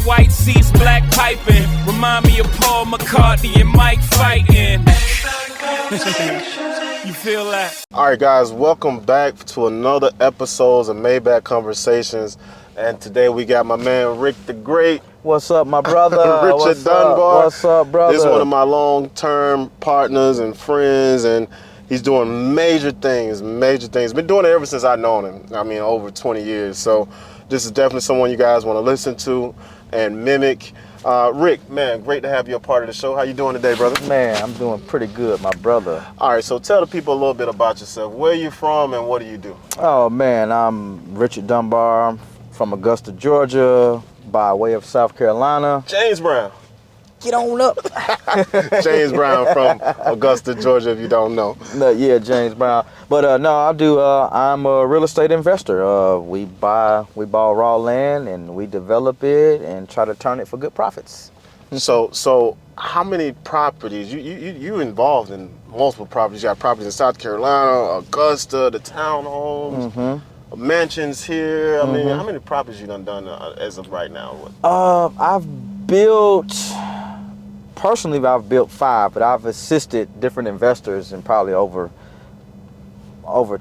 white seats, black piping. Remind me of Paul McCartney and Mike fighting. You feel that? All right, guys, welcome back to another episode of Maybach Conversations. And today we got my man Rick the Great. What's up, my brother? Richard Dunbar. What's up, brother? This is one of my long-term partners and friends, and he's doing major things. Been doing it ever since I've known him. I mean, over 20 years. So this is definitely someone you guys want to listen to and mimic. Rick, man, great to have you a part of the show. How you doing today, brother? Man, I'm doing pretty good, my brother. All right, so tell the people a little bit about yourself. Where you from and what do you do? Oh, man, I'm Richard Dunbar from Augusta, Georgia, by way of South Carolina. James Brown. Get on up. James Brown from Augusta, Georgia, if you don't know. No, yeah, James Brown. But no, I'm a real estate investor. We buy raw land and we develop it and try to turn it for good profits. So how many properties? You involved in multiple properties. You got properties in South Carolina, Augusta, the townhomes, mansions here. I mean, how many properties you done as of right now? Personally, I've built 5, but I've assisted different investors in probably over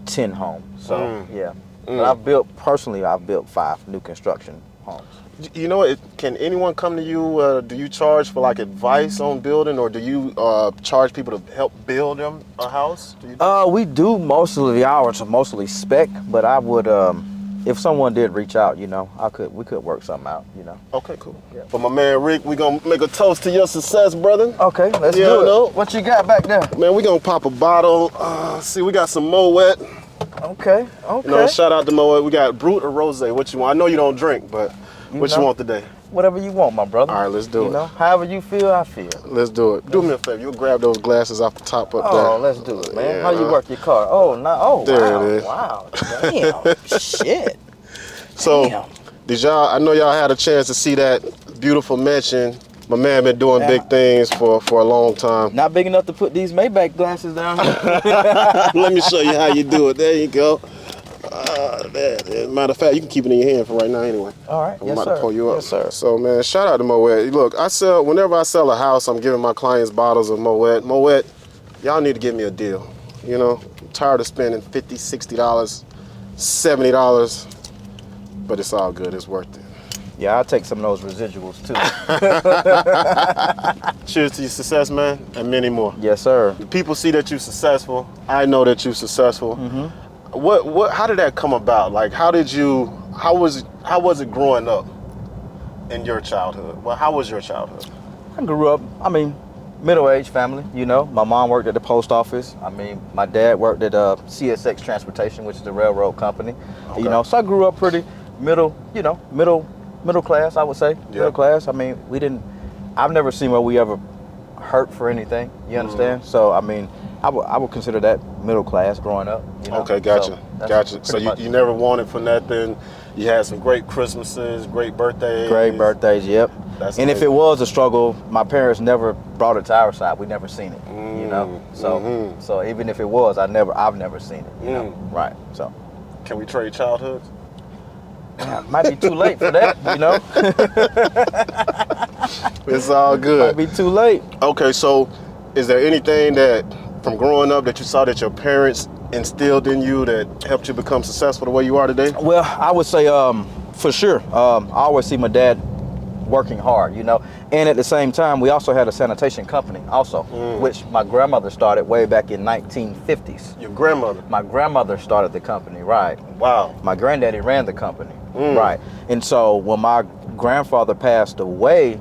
10 homes. So yeah, but I've built 5 new construction homes. You know, can anyone come to you? Do you charge for like advice on building, or do you charge people to help build them a house? We do mostly ours are mostly spec, but I would. If someone did reach out, you know, we could work something out, you know. Okay, cool. Yeah. But my man Rick, we gonna make a toast to your success, brother. Okay, let's do it. What you got back there? Man, we gonna pop a bottle. See, we got some Moet. Okay. You know, shout out to Moet. We got Brut or Rosé. What you want? I know you don't drink, but what you want today? Whatever you want, my brother. All right, let's do it. You know, however you feel, I feel. Let's do it. Do me a favor. You'll grab those glasses off the top up there. Oh, let's do it, man. Yeah, how you work your car? Oh, no. Oh, there wow. It is. Wow. Damn. Shit. So, damn. I know y'all had a chance to see that beautiful mansion. My man been doing big things for a long time. Not big enough to put these Maybach glasses down. Let me show you how you do it. There you go. Matter of fact, you can keep it in your hand for right now anyway. All right, I'm about to pull you up. Yes, sir. So, man, shout out to Moet. Look, whenever I sell a house, I'm giving my clients bottles of Moet. Moet, y'all need to give me a deal. You know, I'm tired of spending $50, $60, $70, but it's all good. It's worth it. Yeah, I'll take some of those residuals too. Cheers to your success, man, and many more. Yes, sir. The people see that you're successful. I know that you're successful. How did that come about? Like, how was it growing up in your childhood? Well, how was your childhood? I grew up, middle-aged family, you know. My mom worked at the post office. My dad worked at CSX Transportation, which is a railroad company. Okay. You know, so I grew up pretty middle class, I would say. Yeah. Middle class. I've never seen where we ever hurt for anything. You understand? So, I would consider that middle class growing up. You know? Okay, gotcha. So you never wanted for nothing. You had some great Christmases, great birthdays. Great birthdays, yep. That's amazing. If it was a struggle, my parents never brought it to our side. We never seen it, you know. So even if it was, I've never seen it, you know. Right. So can we trade childhoods? Yeah, might be too late for that, you know. It's all good. Might be too late. Okay, so is there anything that from growing up that you saw that your parents instilled in you that helped you become successful the way you are today? Well, I would say for sure. I always see my dad working hard, you know. And at the same time, we also had a sanitation company also, which my grandmother started way back in 1950s. Your grandmother? My grandmother started the company, right. Wow. My granddaddy ran the company, right. And so when my grandfather passed away,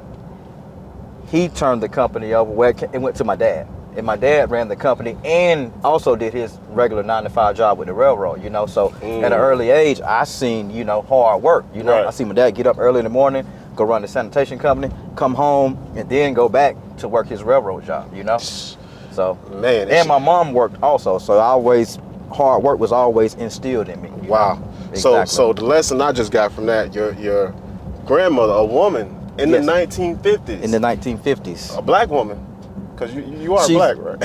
he turned the company over, it went to my dad. And my dad ran the company and also did his regular 9-to-5 job with the railroad, you know. So at an early age, I seen, you know, hard work, you know. Right. I see my dad get up early in the morning, go run the sanitation company, come home, and then go back to work his railroad job, you know. So, man. And my mom worked also, so hard work was always instilled in me. Wow. Exactly. So the lesson I just got from that, your grandmother, a woman in the 1950s. In the 1950s. A black woman. Because you are black, right?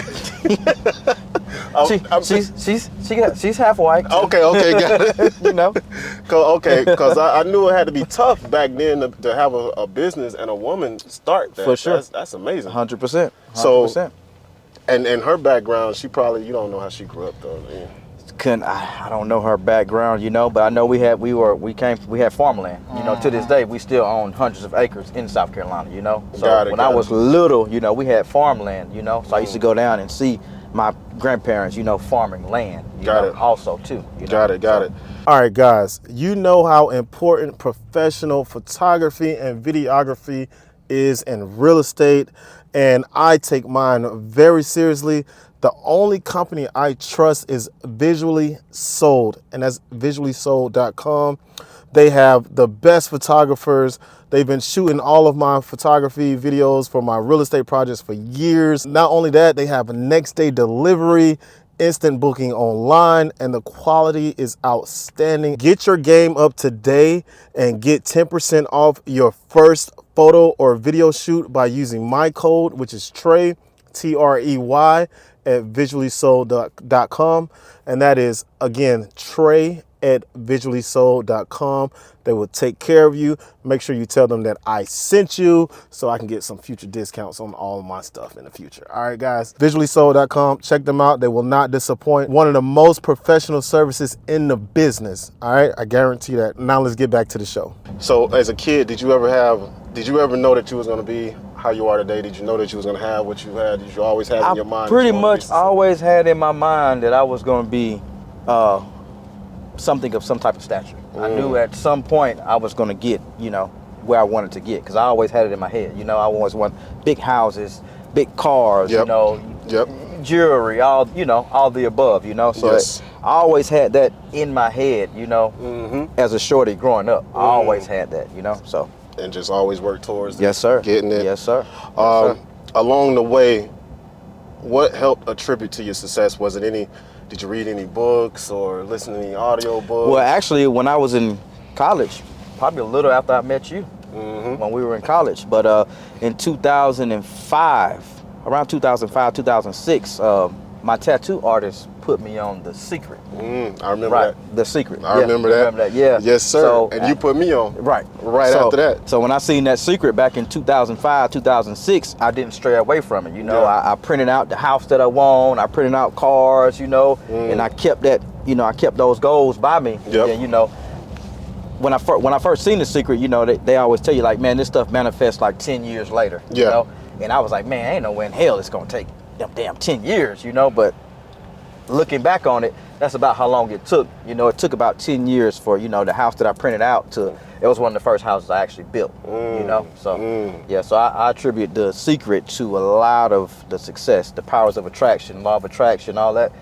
She's half white. Okay, got it. You know, Because I knew it had to be tough back then to have a business and a woman start that. For sure. That's amazing. 100%. So, and her background, she probably, you don't know how she grew up though. Man. I don't know her background, you know, but I know we had farmland. You know, to this day we still own hundreds of acres in South Carolina, you know. So when I was little, you know, we had farmland, you know. So I used to go down and see my grandparents, you know, farming land, you know, also too. You know? Got it. All right, guys, you know how important professional photography and videography is in real estate, and I take mine very seriously. The only company I trust is Visually Sold, and that's visuallysold.com. They have the best photographers. They've been shooting all of my photography videos for my real estate projects for years. Not only that, they have a next day delivery, instant booking online, and the quality is outstanding. Get your game up today and get 10% off your first photo or video shoot by using my code, which is Trey, Trey, at visuallysold.com. And that is, again, Trey at visuallysold.com. They will take care of you. Make sure you tell them that I sent you so I can get some future discounts on all of my stuff in the future. All right, guys, visuallysold.com. Check them out. They will not disappoint. One of the most professional services in the business. All right, I guarantee that. Now let's get back to the show. So as a kid, did you ever know that you was going to be how you are today? Did you know that you was going to have what you had? Did you always have in your mind? Pretty much always had in my mind that I was going to be something of some type of stature. I knew at some point I was going to get, you know, where I wanted to get, because I always had it in my head. You know, I always want big houses, big cars, you know, jewelry, all the above, you know. So I always had that in my head, you know, as a shorty growing up. I always had that, you know, so. And just always work towards getting it. Yes, sir. Along the way, what helped attribute to your success? Was it did you read any books or listen to any audio books? Well, actually, when I was in college, probably a little after I met you, when we were in college, but in 2005, around 2005, 2006, my tattoo artist put me on The Secret. I remember that. The Secret. I remember that. Yeah. Yes, sir. So, and you put me on. Right after that. So when I seen that Secret back in 2005, 2006, I didn't stray away from it. You know, I printed out the house that I want. I printed out cars, you know, and I kept that, you know, I kept those goals by me. And, you know, when I first seen The Secret, you know, they always tell you, like, man, this stuff manifests like 10 years later. You know? And I was like, man, ain't no way in hell it's going to take them damn 10 years, you know, but looking back on it, that's about how long it took. You know, it took about 10 years for, you know, the house that I printed out it was one of the first houses I actually built, you know. So, yeah, so I attribute The Secret to a lot of the success, the powers of attraction, law of attraction, all that.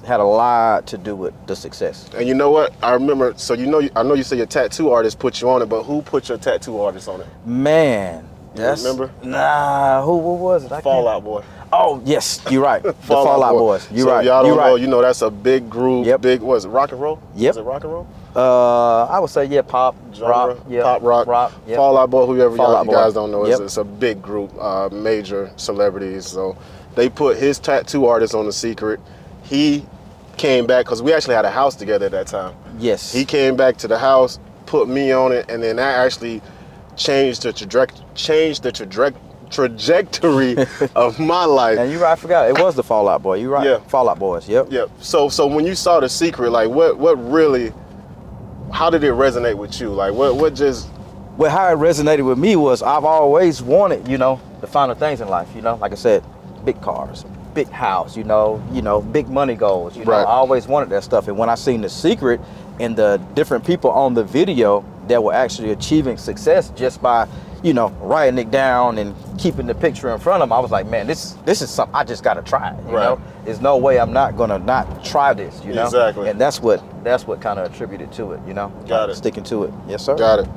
Had a lot to do with the success. And you know what? I remember, so I know you say your tattoo artist put you on it, but who put your tattoo artist on it? Man. You remember? Nah, who was it? Fallout Boy. Oh, yes, you're right. The Fallout Boys. You're right. Y'all don't know, right. You know, that's a big group. Big, what is it, rock and roll? Yep. Is it rock and roll? I would say, pop, genre, rock. Pop, rock. Yep. Fallout Boy, whoever you guys don't know, Yep. it's a big group, major celebrities. So they put his tattoo artist on The Secret. He came back, because we actually had a house together at that time. Yes. He came back to the house, put me on it, and then that actually changed the trajectory of my life. And you're right, I forgot. It was the Fallout Boy. You're right. Yeah. Fallout Boys. Yep. So when you saw The Secret, like what really, how did it resonate with you? Like what just? Well, how it resonated with me was I've always wanted, you know, the finer things in life. You know, like I said, big cars, big house. You know, big money goals. You know, I always wanted that stuff. And when I seen The Secret and the different people on the video that were actually achieving success just by, you know, writing it down and keeping the picture in front of them, I was like, man, this is something I just got to try. You know, there's no way I'm not gonna not try this. You know, exactly. And that's what kind of attributed to it. You know, got it. Sticking to it. Yes, sir. Got it.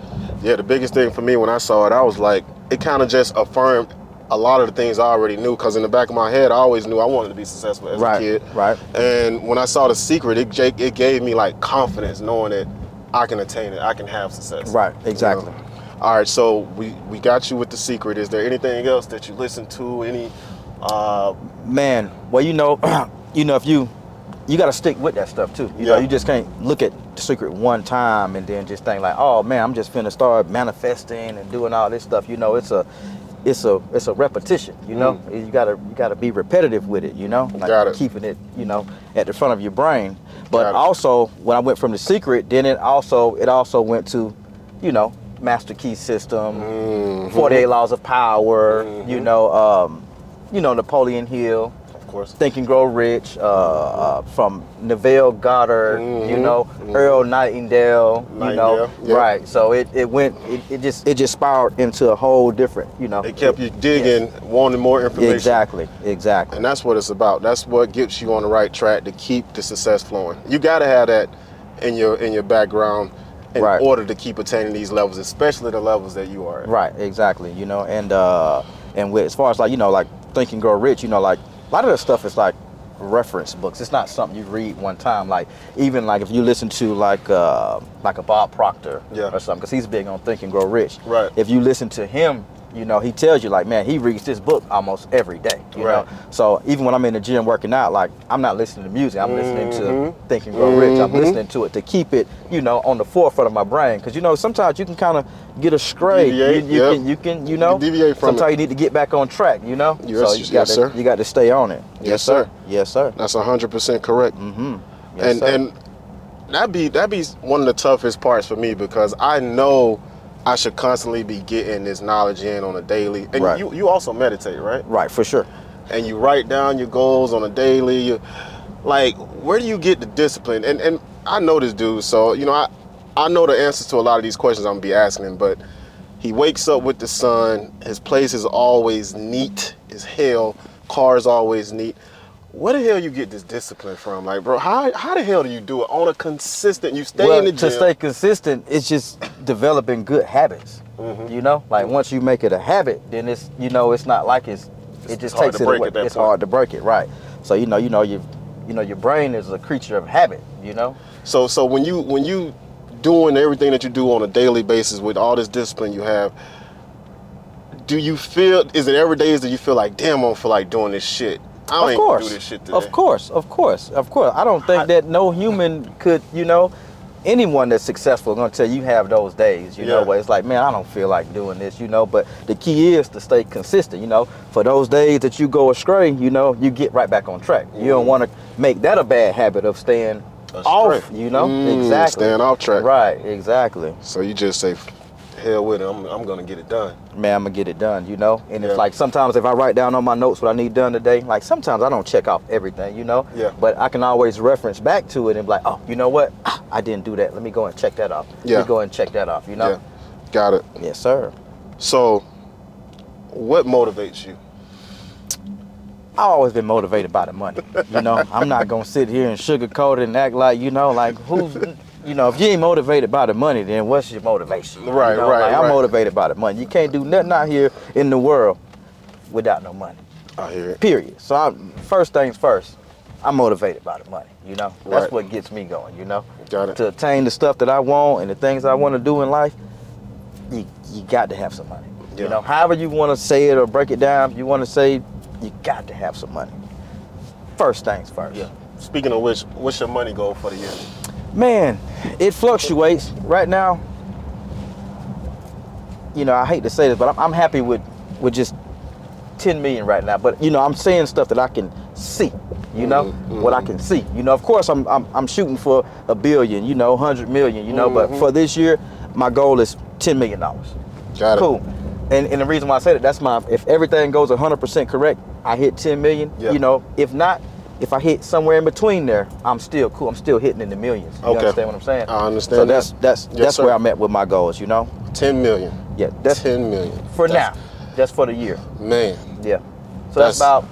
Yeah, the biggest thing for me when I saw it, I was like, it kind of just affirmed a lot of the things I already knew, because in the back of my head, I always knew I wanted to be successful as a kid. Right. And when I saw The Secret, it gave me like confidence, knowing that I can attain it, I can have success. Right. Exactly. You know? All right, so we got you with The Secret. Is there anything else that you listen to? Any? Man, well, if you got to stick with that stuff too. You know, you just can't look at the secret one time and then just think like, oh man, I'm just finna start manifesting and doing all this stuff. You know, it's a repetition. You know, you gotta be repetitive with it. You know, like keeping it, you know, at the front of your brain. But also, when I went from the secret, then it also went to, you know, Master Key System, 48 Laws of Power. You know, Napoleon Hill. Course. Think and Grow Rich, from Neville Goddard, you know, Earl Nightingale, you know, right. So it just spiraled into a whole different, you know. It kept you digging, wanting more information. Exactly. And that's what it's about. That's what gets you on the right track to keep the success flowing. You got to have that in your background in order to keep attaining these levels, especially the levels that you are at. Right. Exactly. You know, and with, as far as like, you know, like Think and Grow Rich, you know, like, a lot of that stuff is like reference books. It's not something you read one time. Like even like if you listen to like a Bob Proctor or something, because he's big on Think and Grow Rich. Right. If you listen to him, you know, he tells you like, man, he reads this book almost every day. You know? So even when I'm in the gym working out, like I'm not listening to music. I'm listening to Think and Grow Rich. I'm listening to it to keep it, you know, on the forefront of my brain. Because you know, sometimes you can kind of get astray. You can, you know, deviate from sometimes you need to get back on track. You know, so you got to stay on it. Yes, sir. Yes, sir. That's 100% correct. And that'd be one of the toughest parts for me, because I know I should constantly be getting this knowledge in on a daily. And you also meditate, right? Right, for sure. And you write down your goals on a daily. Like, where do you get the discipline? And I know this dude, so, you know, I know the answers to a lot of these questions I'm going to be asking him, but he wakes up with the sun. His place is always neat as hell. Car's always neat. Where the hell you get this discipline from? Like, bro, how the hell do you do it on a consistent, you stay in the gym? To stay consistent, it's just developing good habits. You know, like once you make it a habit, then it's, you know, it's not like it just takes it away. It's hard to break it, right? So you know your brain is a creature of habit, you know? So when you doing everything that you do on a daily basis with all this discipline you have, do you feel, is it every day that you feel like, damn, I don't feel like doing this shit? I ain't gonna do this shit today. Of course. I don't think that no human could, you know, anyone that's successful is gonna tell you have those days, you know, where it's like, man, I don't feel like doing this, you know, but the key is to stay consistent, you know. For those days that you go astray, you know, you get right back on track. You don't want to make that a bad habit of staying off, you know. Exactly. Staying off track. Right, exactly. So you just say, hell with it, I'm gonna get it done. Man, I'm gonna get it done, you know? And it's like sometimes if I write down on my notes what I need done today, like sometimes I don't check off everything, you know? But I can always reference back to it and be like, oh, you know what? I didn't do that. Let me go and check that off. Let me go and check that off, you know? Got it. Yes, sir. So what motivates you? I've always been motivated by the money, you know? I'm not gonna sit here and sugarcoat it and act like, you know, like who's... You know, if you ain't motivated by the money, then what's your motivation? Right, you know? Like, I'm motivated by the money. You can't do nothing out here in the world without no money. I hear it. Period. So first things first, I'm motivated by the money, you know? That's what gets me going, you know? Got it. To attain the stuff that I want and the things I want to do in life, you got to have some money. You know, however you want to say it or break it down, you want to say you got to have some money. First things first. Yeah. Speaking of which, what's your money goal for the year? Man, it fluctuates. Right now, you know, I hate to say this, but I'm happy with just 10 million right now. But, you know, I'm saying stuff that I can see, you know, what I can see. You know, of course, I'm shooting for $1 billion, you know, 100 million, you know, but for this year, my goal is $10 million. Got it. Cool. And the reason why I say that, if everything goes 100% correct, I hit 10 million, you know, if not, if I hit somewhere in between there, I'm still cool. I'm still hitting in the millions. You understand what I'm saying? I understand. So that's where I'm at with my goals, you know? 10 million. Yeah, that's 10 million. For now. That's for the year. Man. Yeah. So that's about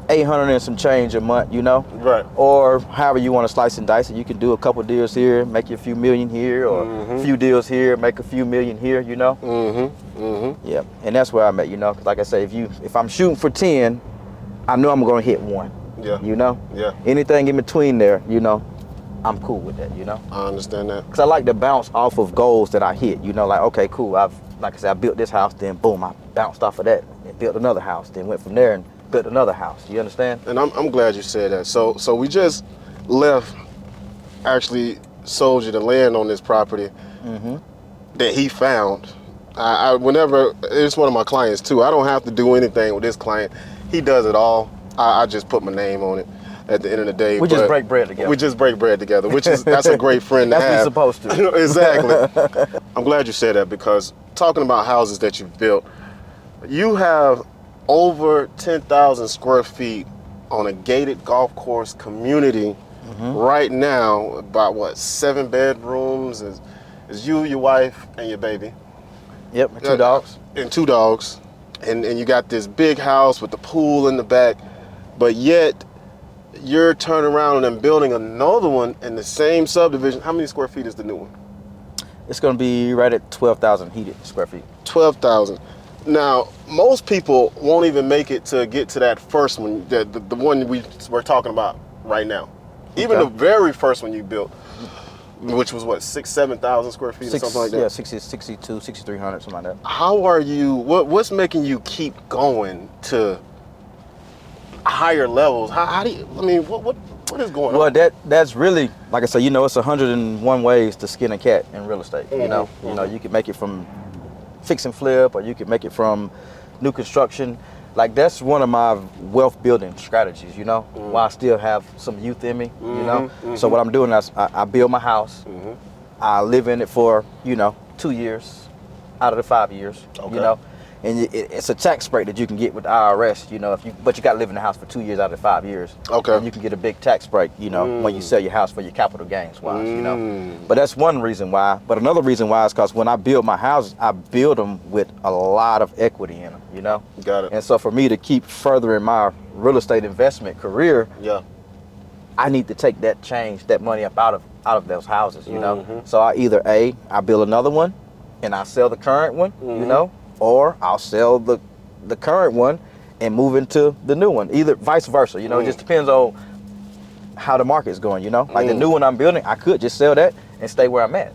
800 and some change a month, you know? Right. Or however you want to slice and dice it. You can do a couple deals here, make you a few million here, or a few deals here, make a few million here, you know? Yeah. And that's where I'm at, you know? Like I say, if I'm shooting for 10, I know I'm going to hit 1. Yeah. You know? Yeah. Anything in between there, you know, I'm cool with that, you know? I understand that. Because I like to bounce off of goals that I hit, you know, like, okay, cool. Like I said, I built this house, then boom, I bounced off of that and built another house, then went from there and built another house. You understand? And I'm glad you said that. So we just left actually sold you the land on this property that he found. Whenever, it's one of my clients too. I don't have to do anything with this client. He does it all. I just put my name on it at the end of the day. We just break bread together. We just break bread together, that's a great friend to have. That's what you're supposed to. Exactly. I'm glad you said that, because talking about houses that you've built, you have over 10,000 square feet on a gated golf course community right now. About what, 7 bedrooms? Is you, your wife, and your baby. Yep, and 2 dogs. And 2 dogs. And you got this big house with the pool in the back, but yet you're turning around and building another one in the same subdivision. How many square feet is the new one? It's going to be right at 12,000 heated square feet. 12,000. Now, most people won't even make it to get to that first one, the one we're talking about right now. Even the very first one you built, which was what, 7,000 square feet or something like that? Yeah, 62, 6,300, something like that. How are you, what's making you keep going to higher levels? How do you, I mean, what is going on? Well, that's really, like I said, you know, it's 101 ways to skin a cat in real estate. You know, you can make it from fix and flip, or you can make it from new construction. Like, that's one of my wealth building strategies, you know, while I still have some youth in me, you know. So what I'm doing is I build my house. I live in it for, 2 years out of the 5 years, you know. And it's a tax break that you can get with the IRS, you know, but you got to live in the house for 2 years out of the 5 years. And you can get a big tax break, you know, when you sell your house for your capital gains wise, you know. But that's one reason why. But another reason why is because when I build my houses, I build them with a lot of equity in them, you know. Got it. And so for me to keep furthering my real estate investment career, I need to take that money up out of those houses, you know. So I either I build another one and I sell the current one, you know, or I'll sell the current one and move into the new one. Either vice versa, you know. It just depends on how the market's going, you know. Like the new one I'm building, I could just sell that and stay where I'm at.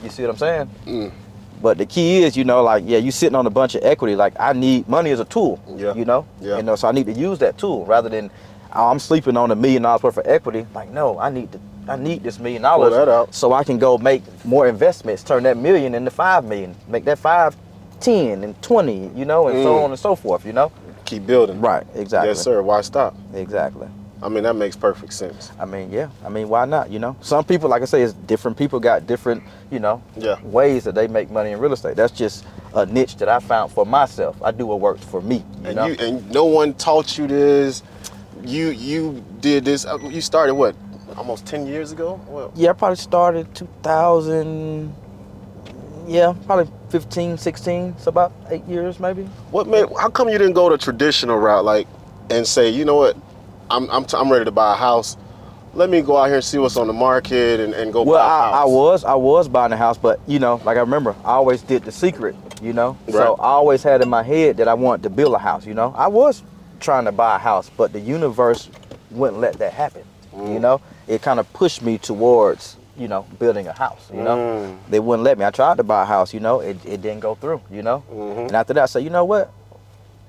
You see what I'm saying? But the key is, you know, like, you sitting on a bunch of equity. Like, I need money as a tool, you know. You know, so I need to use that tool rather than I'm sleeping on $1 million worth of equity. Like, no, I need this $1 million so I can go make more investments, turn that million into 5 million, make that 5, 10 and 20, you know, and so on and so forth, you know. Keep building. Right, exactly. Yes, sir. Why stop? Exactly. I mean, that makes perfect sense. I mean, yeah. I mean, why not, you know? Some people, like I say, it's different people got different, you know, ways that they make money in real estate. That's just a niche that I found for myself. I do what works for me, you know? And no one taught you this. You did this. You started what? Almost 10 years ago? Well, yeah, I probably started 2000. Yeah, probably 15, 16. So about 8 years, maybe. How come you didn't go the traditional route, like, and say, you know what, I'm ready to buy a house. Let me go out here and see what's on the market and go buy a house. I was buying a house, but, you know, like I remember, I always did The Secret, you know. So I always had in my head that I wanted to build a house, you know. I was trying to buy a house, but the universe wouldn't let that happen, you know. It kind of pushed me towards, you know, building a house, you know. They wouldn't let me. I tried to buy a house, you know, it didn't go through, you know. And after that I said, you know what,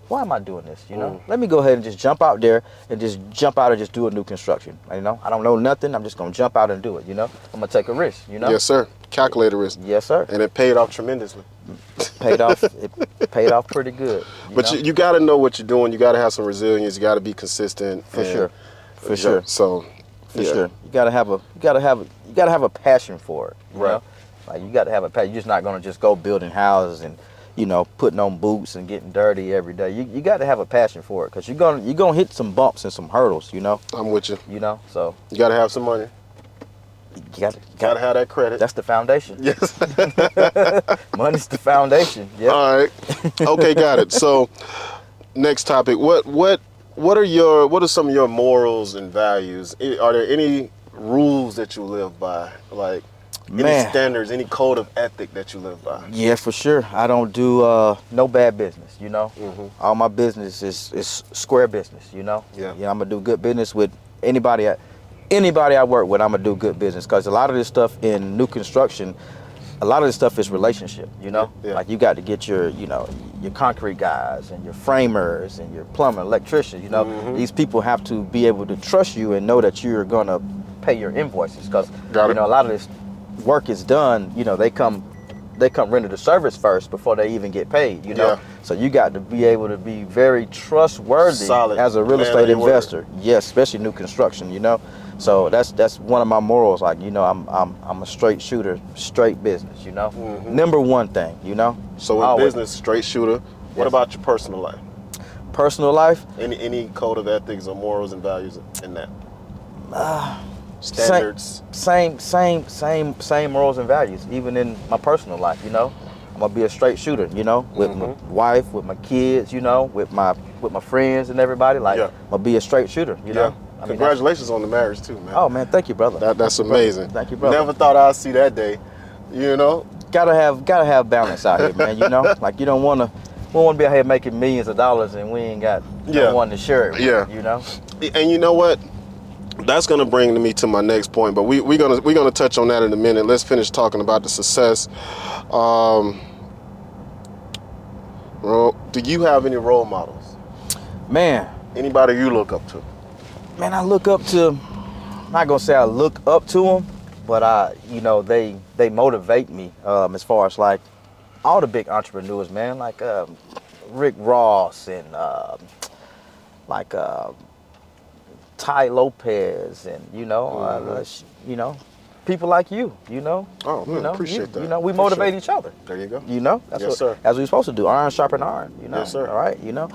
why am I doing this, you know? Let me go ahead and just jump out there and just do a new construction, you know. I don't know nothing, I'm just gonna jump out and do it, you know. I'm gonna take a risk, you know. Yes, sir. Calculated risk. Yes, sir. And it paid off tremendously. It paid off pretty good. But you got to know what you're doing. You got to have some resilience. You got to be consistent. For sure. So, for sure. You gotta have a passion for it. You know? Like, you gotta have a passion. You're just not gonna just go building houses and, you know, putting on boots and getting dirty every day. You gotta have a passion for it, because you're gonna hit some bumps and some hurdles, you know. I'm with you. You know, so you gotta have some money. You gotta have that credit. That's the foundation. Yes. Money's the foundation. Yeah. All right. Okay, got it. So, next topic. What are some of your morals and values? Are there any rules that you live by? Like, any standards, any code of ethic that you live by? Yeah, for sure. I don't do no bad business, you know. All my business is square business, you know. Yeah, I'm gonna do good business with anybody I work with. I'm gonna do good business, because a lot of this stuff in new construction, a lot of this stuff is relationship, you know. Like, you got to get your concrete guys and your framers and your plumber, electricians, you know. These people have to be able to trust you and know that you're gonna pay your invoices, because you know, a lot of this work is done, you know, they come render the service first before they even get paid, you know. Yeah. So you got to be able to be very trustworthy Solid as a real man estate of your word. investor. Yes, especially new construction, you know. So that's one of my morals. Like, you know, I'm a straight shooter, straight business, you know. Number one thing, you know. So in business, straight shooter. What about your personal life? Personal life? Any code of ethics or morals and values in that? Standards. Same morals and values, even in my personal life, you know. I'm gonna be a straight shooter, you know, with my wife, with my kids, you know, with my friends and everybody. Like, I'm gonna be a straight shooter, you know. I mean, congratulations on the marriage too, man. Oh man, thank you, brother. That's amazing. Thank you, brother. Never thought I'd see that day, you know. Gotta have balance out here, man. You know, like we don't wanna be out here making millions of dollars and we ain't got no one to share it with, you know. And you know what? That's gonna bring me to my next point, but we're gonna touch on that in a minute. Let's finish talking about the success. Do you have any role models? Man. Anybody you look up to? Man, I look up to. I'm not gonna say I look up to them, but you know, they motivate me as far as like all the big entrepreneurs, man, like Rick Ross and like Ty Lopez and you know people like you know. Oh man, appreciate that. You know, we motivate each other. There you go. You know, that's yes, sir. As we're supposed to do. Iron sharpen iron. You know. Yes, sir. All right. You know,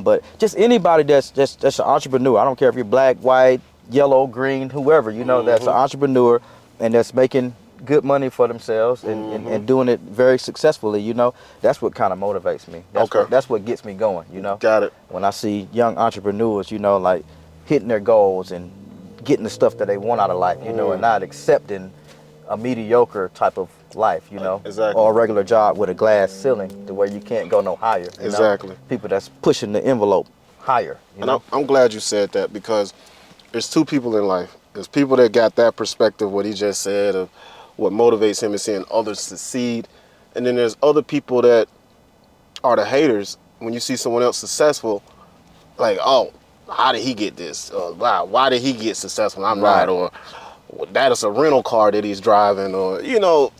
but just anybody that's an entrepreneur. I don't care if you're black, white, yellow, green, whoever. You know, that's an entrepreneur and that's making good money for themselves and doing it very successfully. You know, that's what kind of motivates me. That's what gets me going. You know. Got it. When I see young entrepreneurs, you know, like hitting their goals and getting the stuff that they want out of life, you know, and not accepting a mediocre type of life, you know, or a regular job with a glass ceiling to where you can't go no higher. You know? People that's pushing the envelope higher. You know? I'm glad you said that because there's two people in life. There's people that got that perspective, what he just said, of what motivates him is seeing others succeed. And then there's other people that are the haters. When you see someone else successful, like, oh, how did he get this? Wow, why did he get successful? I'm not. Or that is a rental car that he's driving. Or, you know,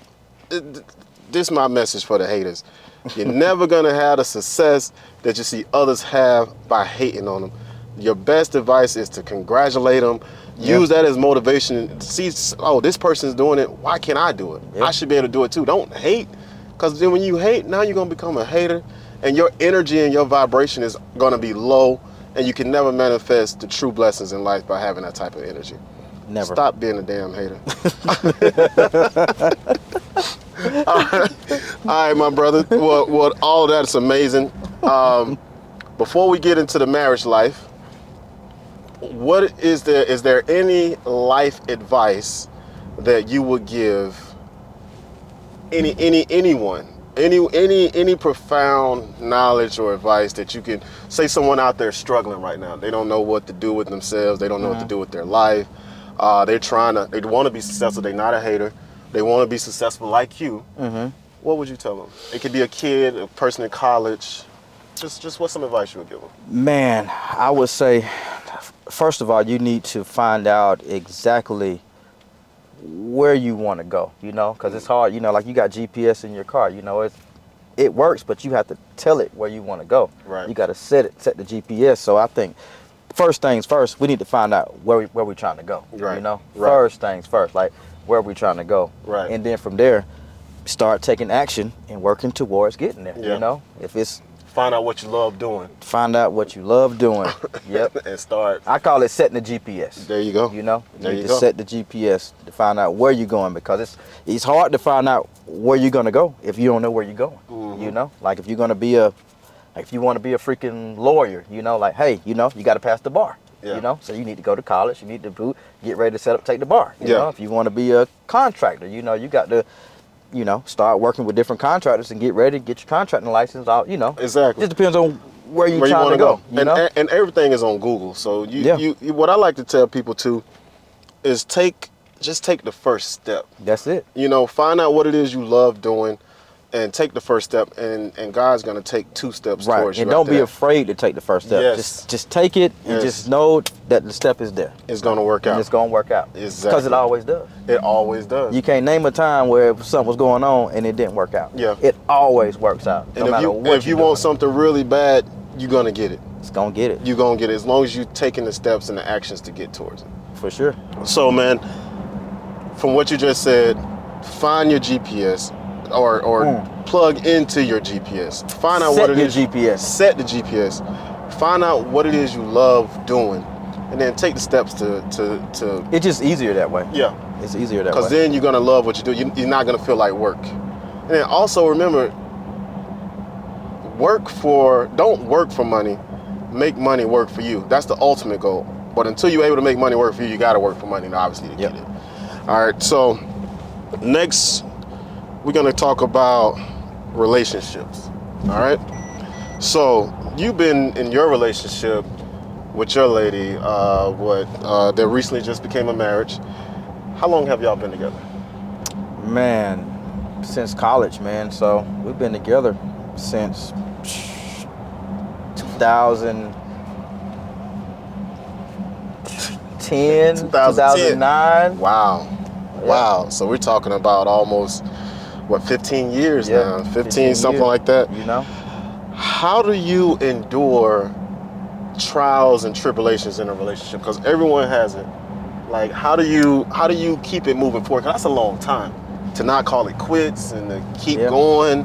this is my message for the haters. You're never going to have the success that you see others have by hating on them. Your best advice is to congratulate them. Use that as motivation. See, oh, this person's doing it. Why can't I do it? I should be able to do it too. Don't hate. Because then when you hate, now you're going to become a hater. And your energy and your vibration is going to be low. And you can never manifest the true blessings in life by having that type of energy. Never. Stop being a damn hater. All right, my brother. Well, all that's amazing. Before we get into the marriage life, what is there any life advice that you would give anyone? Any profound knowledge or advice that you can say someone out there struggling right now? They don't know what to do with themselves. They don't know what to do with their life. They want to be successful. They're not a hater. They want to be successful like you. What would you tell them? It could be a kid, a person in college. Just what's some advice you would give them? Man, I would say, first of all, you need to find out exactly where you want to go, you know, because it's hard, you know, like you got GPS in your car, you know, it works, but you have to tell it where you want to go. Right. You got to set the GPS. So I think first things first, we need to find out where we're trying to go. Right. You know, Right. First things first, like where we're trying to go. Right. And then from there, start taking action and working towards getting there. Yeah. You know, if it's Find out what you love doing. find out what you love doing. Yep. And start. I call it setting the GPS. There you go. You know, There you you need to go. set the GPS to find out where you're going, because it's hard to find out where you're gonna go if you don't know where you're going. You know, like if you want to be a freaking lawyer, you know, like, hey, you know, you got to pass the bar. Yeah. You know, so you need to go to college. You need to get ready to take the bar. You Yeah. know, if you want to be a contractor, you know, you got to, you know, start working with different contractors and get ready, get your contracting license out. You know, Exactly. Just depends on where you're trying wanna to go. You know, and everything is on Google. So you what I like to tell people too is just take the first step. that's it. You know, find out what it is you love doing. and take the first step, and God's gonna take 2 steps towards you. And don't be afraid to take the first step. Yes. Just take it and just know that the step is there. It's gonna work out. And it's gonna work out. Exactly. Because it always does. It always does. You can't name a time where something was going on and it didn't work out. Yeah. It always works out. And if you want something really bad, you're gonna get it. It's gonna get it. You're gonna get it as long as you're taking the steps and the actions to get towards it. For sure. So, man, from what you just said, find your GPS or plug into your GPS. Find out what it is. Set your GPS. Set the GPS. Find out what it is you love doing, and then take the steps to. It's just easier that way. Yeah. It's easier that way. Because then you're gonna love what you do. You're not gonna feel like work. And then also remember, don't work for money. Make money work for you. That's the ultimate goal. But until you're able to make money work for you, you gotta work for money, obviously, to get it. All right. So next, we're gonna talk about relationships. All right. So you've been in your relationship with your lady, that recently just became a marriage. How long have y'all been together? Man, since college, man. So we've been together since 2010, 2009. Wow. Wow. So we're talking about almost, 15 years now? 15 something years. like that? You know? How do you endure trials and tribulations in a relationship? Because everyone has it. Like, how do you keep it moving forward? Because that's a long time to not call it quits and to keep going.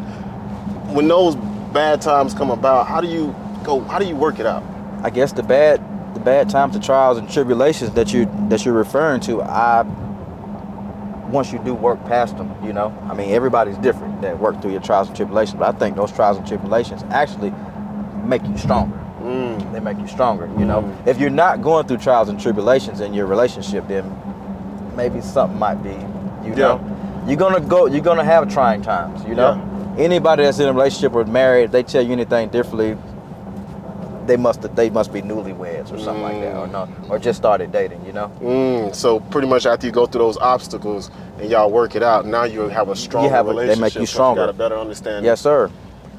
When those bad times come about, how do you work it out? I guess the bad times, the trials and tribulations that you're referring to, once you do work past them, you know, I mean, everybody's different that work through your trials and tribulations, but I think those trials and tribulations actually make you stronger. They make you stronger, you know. If you're not going through trials and tribulations in your relationship, then maybe something might be, you know. You're gonna have trying times, you know. Anybody that's in a relationship or married, if they tell you anything differently, they must be newlyweds or something like that, or just started dating, you know. So pretty much after you go through those obstacles and y'all work it out, now you have a stronger relationship. They make you stronger. You got a better understanding. Yes, sir.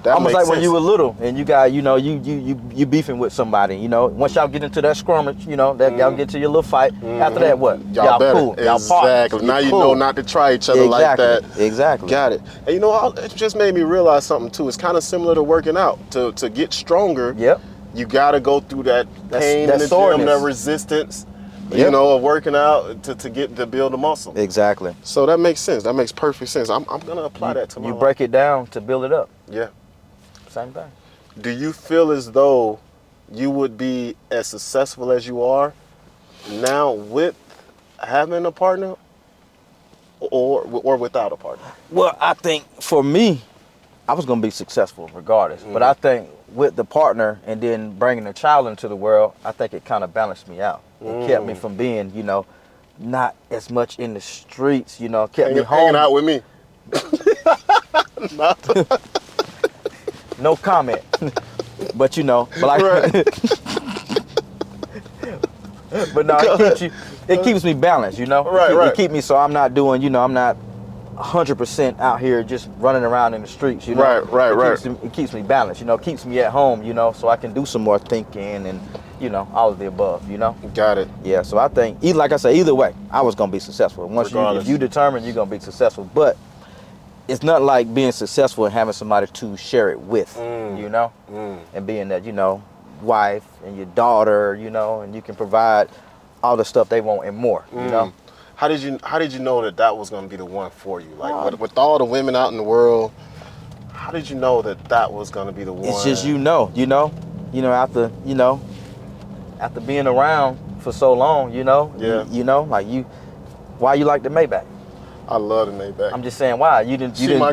That almost makes like sense. when you were little and you got, you know, you beefing with somebody, you know. Once y'all get into that skirmish, you know, that y'all get to your little fight. After that, what? Y'all better. Cool. Y'all exactly. Now you know not to try each other like that. Exactly. Got it. And you know, it just made me realize something too. It's kind of similar to working out. To get stronger, you got to go through that pain in the gym, that resistance, you know, of working out to build the muscle. Exactly. So that makes sense. That makes perfect sense. I'm gonna apply that to my life. You break it down to build it up. Yeah. Same thing. Do you feel as though you would be as successful as you are now with having a partner or without a partner? Well, I think for me, I was going to be successful regardless. But I think with the partner and then bringing a child into the world, I think it kind of balanced me out. It kept me from being, you know, not as much in the streets, you know, kept me home. Hanging out with me. No comment. But you know, but but no, it keeps me balanced, you know? It keeps me so I'm not doing, you know, I'm not 100% out here just running around in the streets, you know? It keeps me balanced, you know, keeps me at home, you know, so I can do some more thinking and, you know, all of the above, you know? Got it. Yeah, so I think, like I said, either way, I was going to be successful. If you determine you're going to be successful, but it's not like being successful and having somebody to share it with, you know? And being that, you know, wife and your daughter, you know, and you can provide all the stuff they want and more, you know? How did you know that was going to be the one for you? Like with all the women out in the world, how did you know that was going to be the one? It's just after being around for so long, you know, why you like the Maybach? I love the Maybach. I'm just saying, why you didn't drove the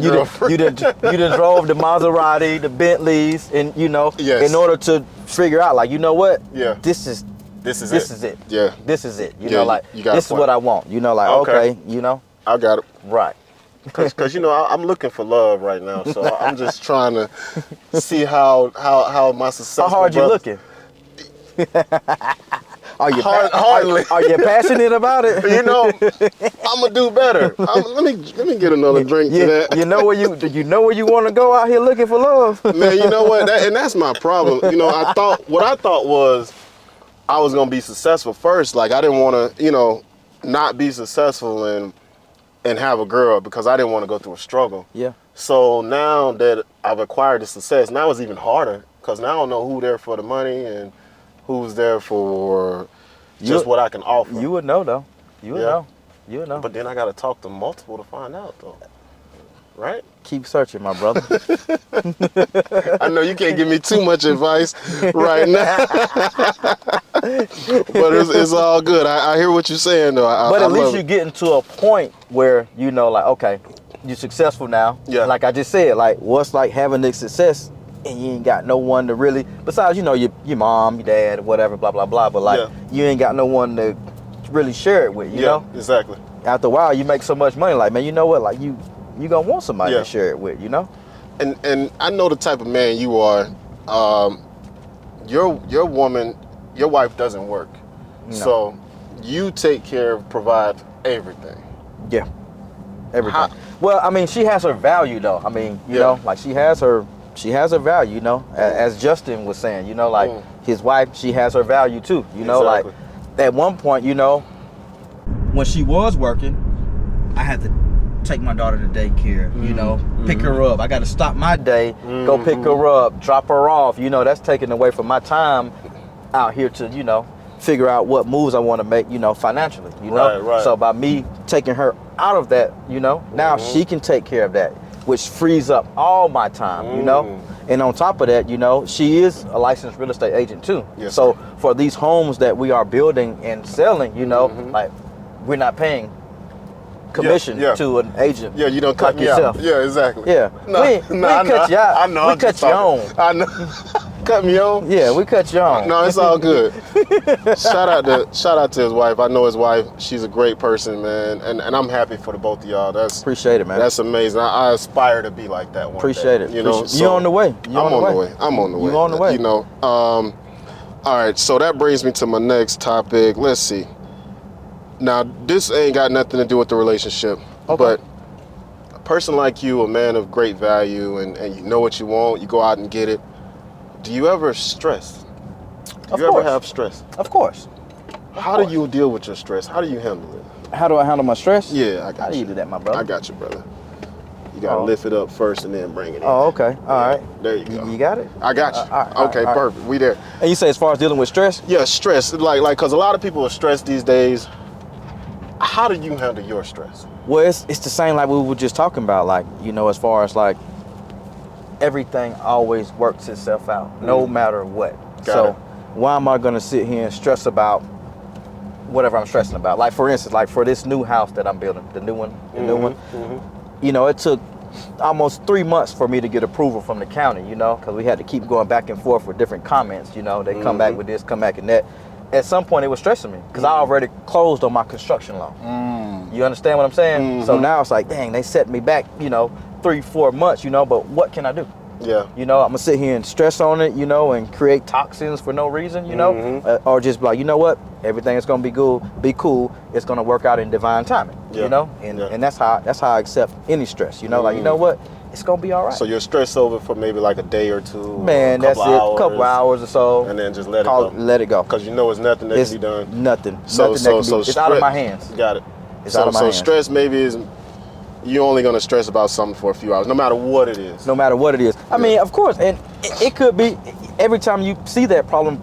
Maserati, the Bentleys, and you know, in order to figure out, like, you know what? Yeah. This is it. Yeah. This is it. You know, like, this is what I want. You know, like, okay, you know. I got it. Right. Because you know, I'm looking for love right now, so I'm just trying to see how my successful. How hard you looking? Hardly. Are you passionate about it? You know, I'm gonna do better. Let me get another drink to that. You know where you want to go out here looking for love? Man, you know what? And that's my problem. You know, I thought was I was gonna be successful first. Like I didn't want to, you know, not be successful and have a girl because I didn't want to go through a struggle. Yeah. So now that I've acquired the success, now it's even harder because now I don't know who's there for the money and who's there for just what I can offer. You would know though. You would know. You would know. But then I got to talk to multiple to find out though. Right? Keep searching, my brother. I know you can't give me too much advice right now. But it's all good. I hear what you're saying though. But at least you're getting to a point where you know, like, okay, you're successful now. Yeah. Like I just said, like what's like having the success and you ain't got no one to really, besides, you know, your mom, your dad, whatever, blah, blah, blah. But like you ain't got no one to really share it with, you know? Exactly. After a while you make so much money, like, man, you know what? Like you gonna want somebody to share it with, you know? And I know the type of man you are. Your woman, your wife doesn't work. No. So you take care of, provide everything. Yeah. Everything. Well, I mean, she has her value though. I mean, you know, like she has her value, you know, as Justin was saying, you know, like his wife, she has her value too, you know, like at one point, you know, when she was working, I had to take my daughter to daycare, you know, pick her up. I got to stop my day, go pick her up, drop her off. You know, that's taken away from my time out here to, you know, figure out what moves I want to make, you know, financially, you know. Right. So by me taking her out of that, you know, now she can take care of that, which frees up all my time, you know. And on top of that, you know, she is a licensed real estate agent too. Yes, so sir. for these homes that we are building and selling, you know, like we're not paying commission to an agent. Yeah, you don't cut like yourself. Out. Yeah, exactly. Yeah. We cut you out. I know. We cut you on. I know. Cut me on. Yeah, we cut you on. No, it's all good. Shout out to his wife. I know his wife. She's a great person, man, and I'm happy for the both of y'all. Appreciate it, man. That's amazing. I aspire to be like that one Appreciate day, it. You know, you on the way. I'm on the way. I'm on the way. You on the way. You know. All right. So that brings me to my next topic. Let's see. Now, this ain't got nothing to do with the relationship, but a person like you, a man of great value, and you know what you want, you go out and get it. Do you ever stress? Do you ever have stress? Of course. How do you deal with your stress? How do you handle it? How do I handle my stress? Yeah, I got you. How do you do that, my brother? I got you, brother. You gotta lift it up first and then bring it in. Oh, okay. All right. There you go. You got it? I got you. Okay, perfect. We there. And you say as far as dealing with stress? Yeah, stress. Like, cause a lot of people are stressed these days. How do you handle your stress? Well, it's the same like we were just talking about. Like, you know, as far as like everything always works itself out, no matter what. So why am I gonna sit here and stress about whatever I'm stressing about? Like for instance, like for this new house that I'm building, the new one, you know, it took almost 3 months for me to get approval from the county, you know, because we had to keep going back and forth with different comments, you know, they come back with this, come back and that. At some point it was stressing me because I already closed on my construction loan. You understand what I'm saying? So now it's like, dang, they set me back, you know, 3-4 months, you know, but what can I do? Yeah. You know, I'm gonna sit here and stress on it, you know, and create toxins for no reason, you know, or just be like, you know what, everything is gonna be good, be cool. It's gonna work out in divine timing, you know, and that's how I accept any stress, you know, like, you know what, it's gonna be all right. So you're stressed over for maybe like a day or two. Man, that's it. A couple hours or so. And then just let it go. Let it go. Because you know it's nothing that can be done. Nothing. Nothing that can be. It's out of my hands. Got it. It's out of my hands. So stress maybe is, you're only gonna stress about something for a few hours, no matter what it is. No matter what it is. I mean, of course, and it could be every time you see that problem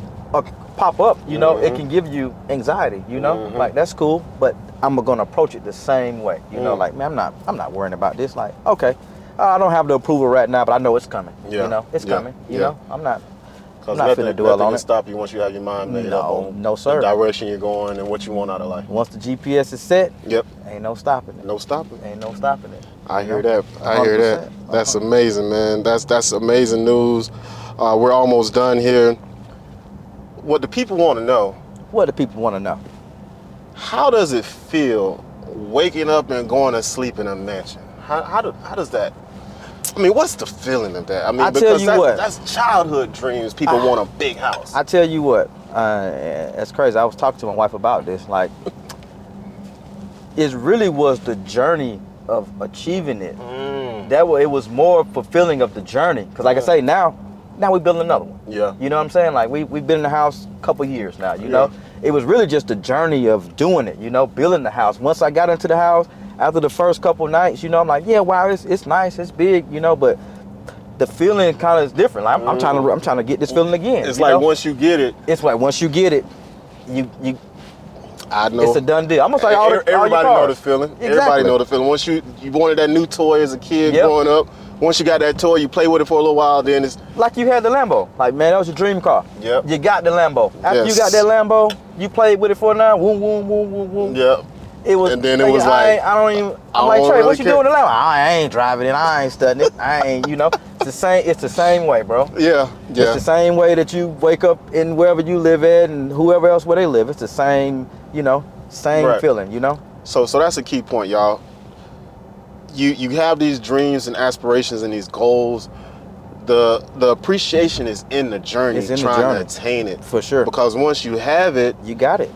pop up, you know, it can give you anxiety, you know, like that's cool, but I'm gonna approach it the same way, you know, like, man, I'm not worrying about this. Like, okay, I don't have the approval right now, but I know it's coming. You know, it's coming. You know, I'm not finna dwell on it. Stop you once you have your mind made up on no, sir. the direction you're going and what you want out of life. Once the GPS is set, yep, ain't no stopping it. No stopping. Ain't no stopping it. I hear that. I hear that. That's amazing, man. That's amazing news. We're almost done here. What do people want to know? What do people want to know? How does it feel waking up and going to sleep in a mansion? How does that? I mean, what's the feeling of that? I mean, because that's childhood dreams. People want a big house. I tell you what, That's crazy. I was talking to my wife about this. Like, it really was the journey of achieving it. It was more fulfilling of the journey. Because like I say, now we're building another one. Yeah. You know what I'm saying? Like, we've been in the house a couple years now, you know? It was really just the journey of doing it, you know, building the house. Once I got into the house, after the first couple nights, you know, I'm like, yeah, wow, it's nice, it's big, you know, but the feeling kind of is different. Like, I'm trying to get this feeling again. It's like, know? Once you get it. It's like once you get it, I know. It's a done deal. I'm gonna say everybody know the feeling. Exactly. Everybody know the feeling. Once you wanted that new toy as a kid growing up, once you got that toy, you play with it for a little while, then it's like you had the Lambo. Like, man, that was your dream car. Yep. You got the Lambo. After you got that Lambo, you played with it for a now. Boom, boom, boom, boom, boom. Yep. It was. And then it was like, I'm like, Trey, what you doing with the Lambo? I ain't driving it. I ain't studying it. I ain't, you know. It's the same way, bro. Yeah. It's the same way that you wake up in wherever you live at and whoever else where they live. It's the same, you know, feeling, you know. So that's a key point, y'all. You have these dreams and aspirations and these goals. The appreciation is in the journey, trying to attain it. For sure. Because once you have it, you got it.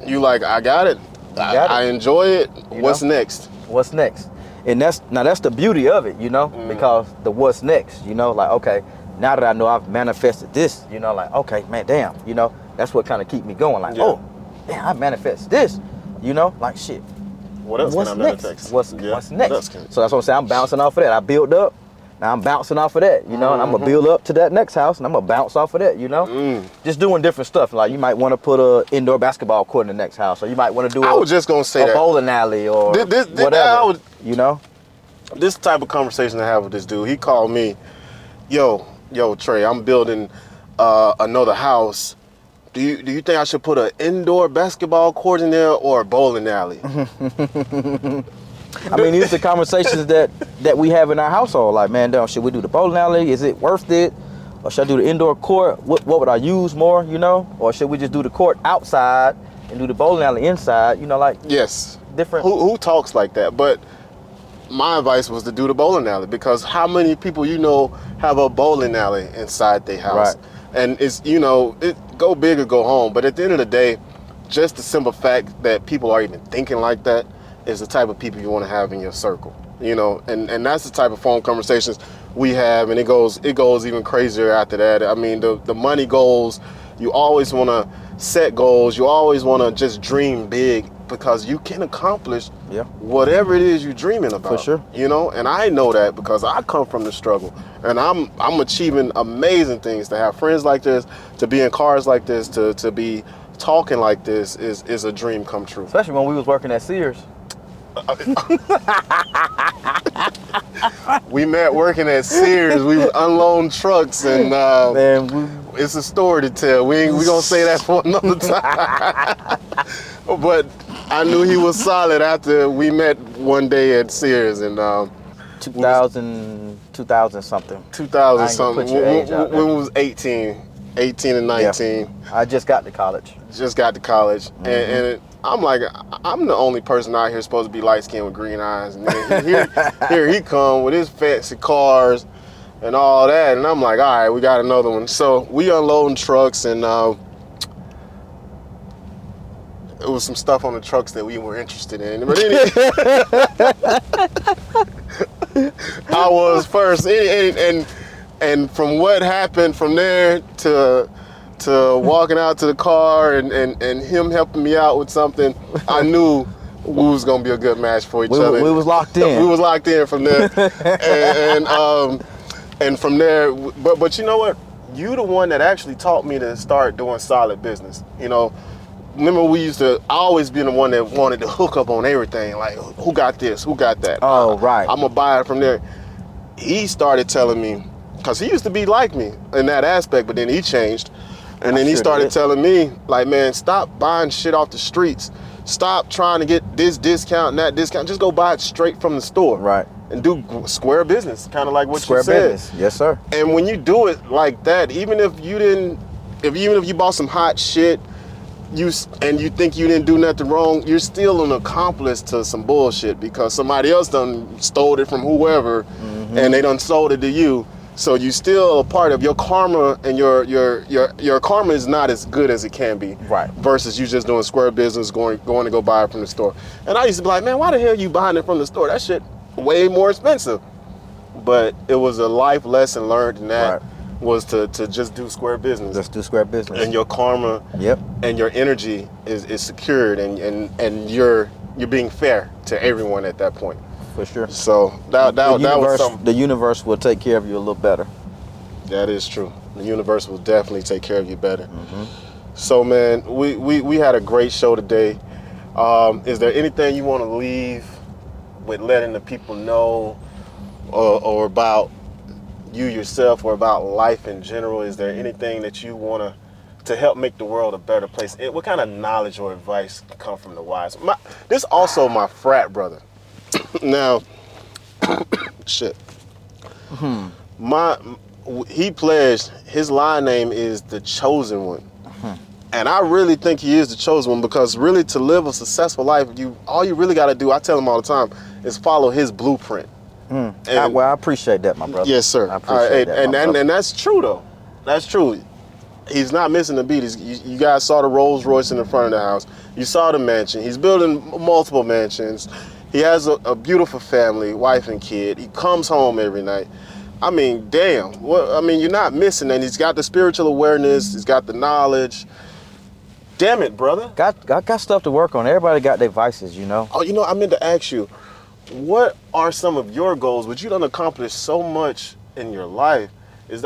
You like, I got it. I enjoy it. What's next? What's next? And that's the beauty of it, you know, because the what's next, you know, like, okay, now that I know I've manifested this, you know, like, okay, man, damn, you know, that's what kind of keep me going. Like, oh, damn, I manifest this, you know, like, shit. What else can I manifest? What's next? So that's what I'm saying. I'm bouncing off of that. I built up. Now I'm bouncing off of that, you know, and I'm gonna build up to that next house, and I'm gonna bounce off of that, you know. Just doing different stuff. Like, you might want to put a indoor basketball court in the next house, or you might want to do a bowling alley or whatever. You know, this type of conversation I have with this dude. He called me, yo, Trey, I'm building another house. Do you think I should put an indoor basketball court in there or a bowling alley? I mean, these are the conversations that we have in our household. Like, man, should we do the bowling alley? Is it worth it? Or should I do the indoor court? What would I use more, you know? Or should we just do the court outside and do the bowling alley inside? You know, like, yes, different. Who talks like that? But my advice was to do the bowling alley, because how many people you know have a bowling alley inside their house? Right. And it's, you know, it go big or go home. But at the end of the day, just the simple fact that people are even thinking like that is the type of people you want to have in your circle, you know, and that's the type of phone conversations we have, and it goes even crazier after that. I mean, the money goals, you always want to set goals, you always want to just dream big, because you can accomplish whatever it is you're dreaming about. For sure. You know, and I know that because I come from the struggle, and I'm achieving amazing things. To have friends like this, to be in cars like this, to be talking like this is a dream come true. Especially when we was working at Sears. We met working at Sears. We would unload trucks, and it's a story to tell. We gonna say that for another time. But I knew he was solid after we met one day at Sears, and 2000 something. 2000 something. When we was 18 and 19. Yeah. I just got to college. And I'm like, I'm the only person out here supposed to be light skinned with green eyes, and then here he come with his fancy cars and all that, and I'm like, all right, we got another one. So we unloading trucks, and it was some stuff on the trucks that we were interested in. But anyway, I was first, and from what happened from there to walking out to the car and him helping me out with something, I knew we was gonna be a good match for each other. We was locked in. We was locked in from there, and from there. But you know what? You the one that actually taught me to start doing solid business. You know, remember I always been the one that wanted to hook up on everything. Like, who got this? Who got that? Oh, right. I'm gonna buy it from there. He started telling me, because he used to be like me in that aspect, but then he changed. And then he started telling me, like, man, stop buying shit off the streets. Stop trying to get this discount and that discount. Just go buy it straight from the store. Right. And do square business, kind of like what you said. Square business, yes, sir. And when you do it like that, even if you bought some hot shit, you think you didn't do nothing wrong, you're still an accomplice to some bullshit, because somebody else done stole it from whoever, and they done sold it to you. So you still a part of your karma, and your karma is not as good as it can be. Right. Versus you just doing square business, going to go buy it from the store. And I used to be like, man, why the hell are you buying it from the store? That shit way more expensive. But it was a life lesson learned in that. Right. Was to just do square business. Just do square business. And your karma, yep, and your energy is secured, and you're being fair to everyone at that point. For sure. So that was something. The universe will take care of you a little better. That is true. The universe will definitely take care of you better. Mm-hmm. So man, we had a great show today. Is there anything you want to leave with letting the people know, or about you yourself, or about life in general? Is there anything that you want to help make the world a better place? What kind of knowledge or advice can come from the wise? This also my frat brother. Now, shit. He pledged, his line name is the Chosen One. And I really think he is the chosen one, because really to live a successful life, all you really got to do, I tell him all the time, is follow his blueprint. Well, I appreciate that, my brother. Yes, sir. I appreciate that, and that's true, though. That's true. He's not missing a beat. You guys saw the Rolls Royce in the front of the house. You saw the mansion. He's building multiple mansions. He has a beautiful family, wife and kid. He comes home every night. I mean, damn. You're not missing. And he's got the spiritual awareness. He's got the knowledge. Damn it, brother. Got stuff to work on. Everybody got their vices, you know. Oh, I meant to ask you, what are some of your goals? Which you done accomplished so much in your life.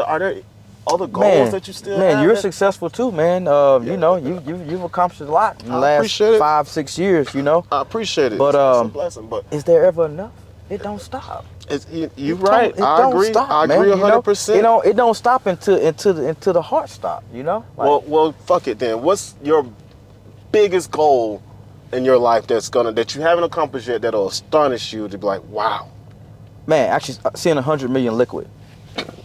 Are there other goals that you still have? Man, you're successful too, man. You know, you've accomplished a lot in the last 5-6 years, you know. I appreciate it. But it's a blessing, but is there ever enough? It don't stop. You're right. I agree. Stop, I agree 100%. It don't stop until the heart stop, you know? Like, well, fuck it then. What's your biggest goal in your life that you haven't accomplished yet that'll astonish you to be like, wow? Man, actually seeing 100 million liquid.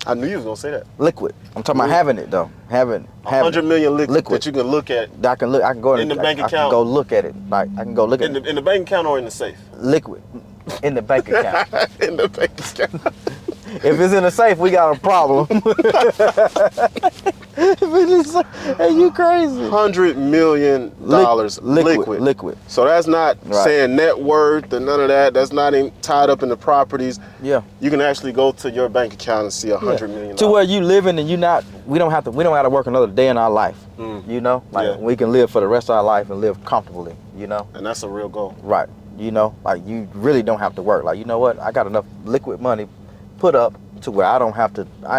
I knew you was gonna say that. Liquid. I'm talking about having it though. Having 100 million liquid that you can look at. I can go in the bank account. I can go look at it. Like I can go look at it. In the bank account or in the safe? Liquid. In the bank account. In the bank account. If it's in the safe, we got a problem. Are you crazy? $100 million liquid. So that's not saying net worth and none of that. That's not even tied up in the properties. Yeah. You can actually go to your bank account and see $100 million. To where you living and we don't have to work another day in our life. You know? We can live for the rest of our life and live comfortably, you know? And that's a real goal. Right. You know, like you really don't have to work. Like, you know what? I got enough liquid money put up to where I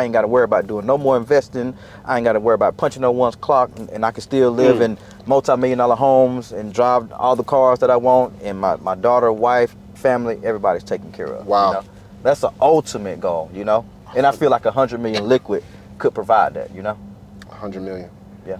ain't got to worry about doing no more investing. I ain't got to worry about punching no one's clock, and I can still live in multi-million-dollar homes and drive all the cars that I want, and my daughter, wife, family, everybody's taken care of. Wow. You know? That's the ultimate goal, you know? And I feel like 100 million liquid could provide that, you know? 100 million. Yeah.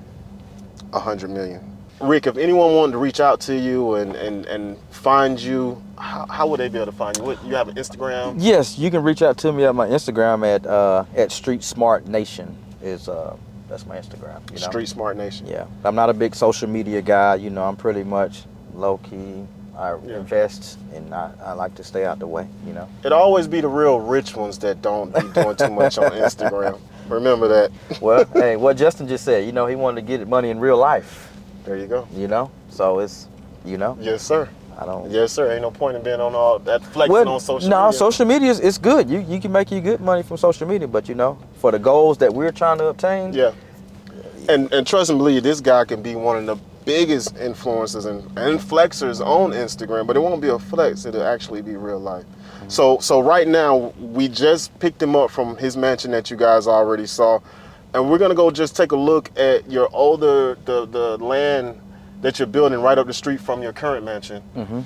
100 million. Rick, if anyone wanted to reach out to you and find you, how would they be able to find you? You have an Instagram? Yes, you can reach out to me at my Instagram at Street Smart Nation. That's my Instagram. You know? Street Smart Nation. Yeah, I'm not a big social media guy. You know, I'm pretty much low key. I invest and I like to stay out the way. You know. It'll always be the real rich ones that don't be doing too much on Instagram. Remember that. Well, hey, what Justin just said. You know, he wanted to get money in real life. There you go. You know, so it's, you know. Yes, sir. don't. Yes, sir. Ain't no point in being on all that flexing on social media. No, social media is good. You can make you good money from social media, but you know, for the goals that we're trying to obtain. Yeah. And trust and believe, this guy can be one of the biggest influencers and flexers on Instagram, but it won't be a flex. It'll actually be real life. Mm-hmm. So right now, we just picked him up from his mansion that you guys already saw. And we're gonna go just take a look at your the land that you're building right up the street from your current mansion. Mm-hmm.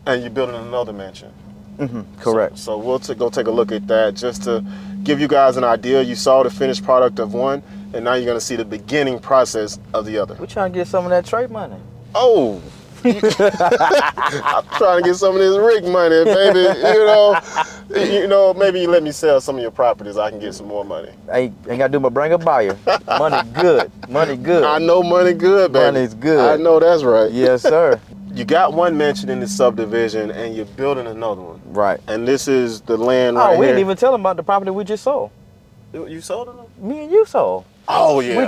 And you're building another mansion. Mm-hmm. Correct. So we'll go take a look at that just to give you guys an idea. You saw the finished product of one, and now you're gonna see the beginning process of the other. We're trying to get some of that Trey money. Oh. I'm trying to get some of this Rick money, baby. You know, maybe you let me sell some of your properties. I can get some more money. Ain't gotta do but bring a buyer. Money good. Money good. I know money good, baby. Money's good. I know that's right. Yes, sir. You got one mansion in the subdivision, and you're building another one. Right. And this is the land right here. Oh, we didn't even tell them about the property we just sold. You sold it? Me and you sold. Oh yeah,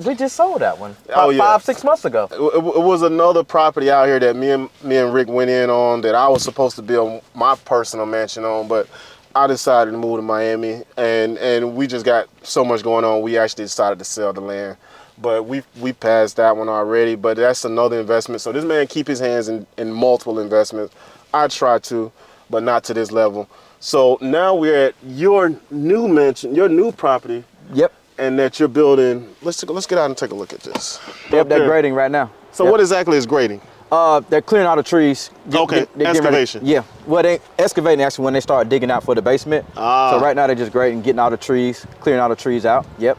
we just sold that one. Oh yeah, 5-6 months ago. It was another property out here that me and Rick went in on that I was supposed to build my personal mansion on, but I decided to move to Miami, and we just got so much going on. We actually decided to sell the land, but we passed that one already. But that's another investment. So this man keep his hands in multiple investments. I try to, but not to this level. So now we're at your new mansion, your new property. Yep. And that you're building. Let's get out and take a look at this. Yep, they're grading right now. So what exactly is grading? They're clearing out the trees. Excavation. Yeah, well, they excavating actually when they start digging out for the basement. So right now they're just grading, getting all the trees, clearing all the trees out. Yep.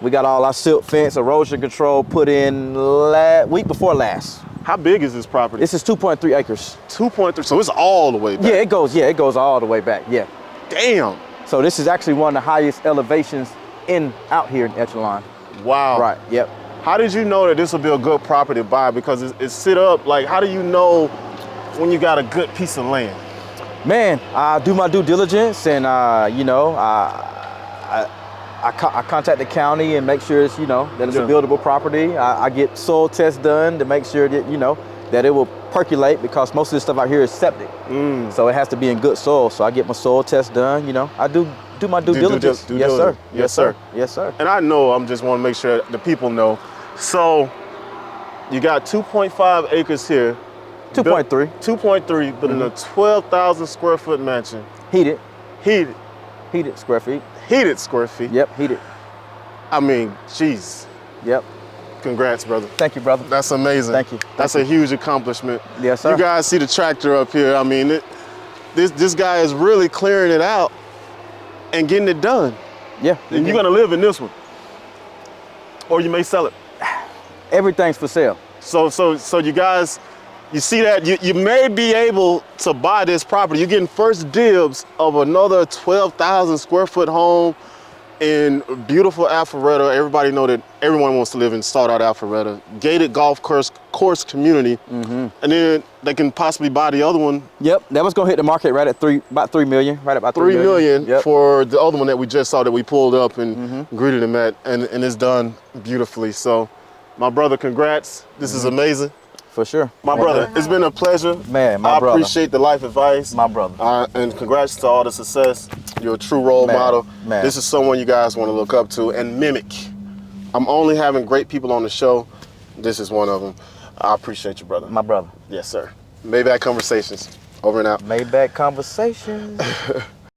We got all our silt fence, erosion control put in week before last. How big is this property? This is 2.3 acres. 2.3, so it's all the way back. Yeah, it goes all the way back, yeah. Damn. So this is actually one of the highest elevations out here in Echelon. Wow. Right, yep. How did you know that this would be a good property to buy? Because it's sit up, like how do you know when you got a good piece of land? Man, I do my due diligence and you know, I contact the county and make sure it's, you know, that it's a buildable property. I get soil tests done to make sure that, you know, that it will percolate because most of this stuff out here is septic. So it has to be in good soil. So I get my soil test done, you know. I do my due diligence. Yes, sir. Yes, sir. Yes, sir. And I know, I'm just want to make sure the people know. So you got 2.5 acres here. 2.3. 2.3, but in a 12,000 square foot mansion. Heated Square feet. Yep, heated. I mean, jeez. Yep. Congrats, brother. Thank you, brother. That's amazing. Thank you. That's a huge accomplishment. Yes, sir. You guys see the tractor up here. I mean, this guy is really clearing it out and getting it done. Yeah. And you're gonna live in this one, or you may sell it. Everything's for sale. So you guys, you see that you may be able to buy this property. You're getting first dibs of another 12,000 square foot home in beautiful Alpharetta. Everybody know that everyone wants to live in sought out Alpharetta. Gated golf course community. And then they can possibly buy the other one. Yep, that was gonna hit the market right at about 3 million, right about 3 million yep. For the other one that we just saw that we pulled up and greeted him at, and it's done beautifully. So my brother, congrats. This is amazing. For sure. My brother, it's been a pleasure. Man, my brother. I appreciate the life advice. My brother. And congrats to all the success. You're a true role model. Man. This is someone you guys want to look up to and mimic. I'm only having great people on the show. This is one of them. I appreciate you, brother. My brother. Yes, sir. Maybach Conversations. Over and out. Maybach Conversations.